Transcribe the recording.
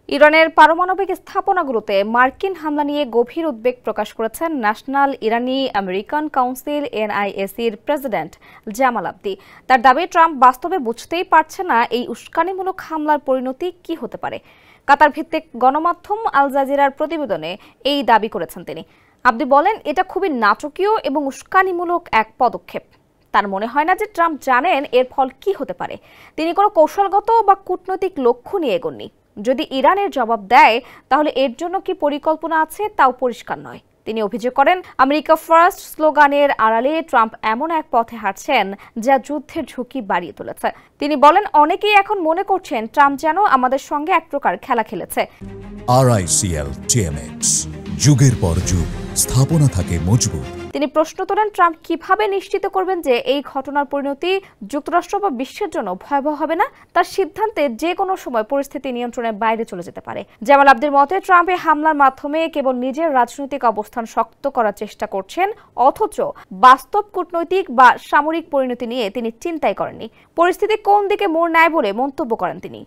ইরানের পারমাণবিক স্থাপনাগুলোতে মার্কিন হামলা নিয়ে গভীর উদ্বেগ প্রকাশ করেছেন ন্যাশনাল ইরানি আমেরিকান কাউন্সিল এনআইএসির প্রেসিডেন্ট জামাল আবদি। তার দাবি, ট্রাম্প বাস্তবে বুঝতেই পারছে না এই উস্কানিমূলক হামলার পরিণতি কি হতে পারে। কাতার ভিত্তিক গণমাধ্যম আল জাজিরার প্রতিবেদনে এই দাবি করেছেন তিনি। আবদি বলেন, এটা খুবই নাটকীয় এবং উস্কানিমূলক এক পদক্ষেপ। তার মনে হয় না যে ট্রাম্প জানেন এর ফল কি হতে পারে। তিনি কোনো কৌশলগত বা কূটনৈতিক লক্ষ্য নিয়ে এগোননি। যদি ইরানের জবাব দেয় তাহলে এর জন্য কি পরিকল্পনা আছে তাও পরিষ্কার নয়। তিনি অভিযোগ করেন, আমেরিকা ফার্স্ট স্লোগানের আড়ালে ট্রাম্প এমন এক পথে হাঁটছেন যা যুদ্ধের ঝুঁকি বাড়িয়ে তুলেছে। তিনি বলেন, অনেকেই এখন মনে করছেন ট্রাম্প যেন আমাদের সঙ্গে এক প্রকার খেলা খেলেছে। RICL TMX, যুগের পর যুগ স্থাপনা থাকে মজবুত। তিনি প্রশ্ন তোলেন, ট্রাম্প কিভাবে নিশ্চিত করবেন যে এই ঘটনার পরিণতি যুক্তরাষ্ট্র বা বিশ্বের জন্য ভয়াবহ হবে না। তার সিদ্ধান্তে যে কোনো সময় পরিস্থিতি নিয়ন্ত্রণের বাইরে চলে যেতে পারে। জামাল আবদির মতে, ট্রাম্প এই হামলার মাধ্যমে কেবল নিজের রাজনৈতিক অবস্থান শক্ত করার চেষ্টা করছেন, অথচ বাস্তব কূটনৈতিক বা সামরিক পরিণতি নিয়ে তিনি চিন্তাই করেননি। পরিস্থিতি কোন দিকে মোড় নেয় বলে মন্তব্য করেন তিনি।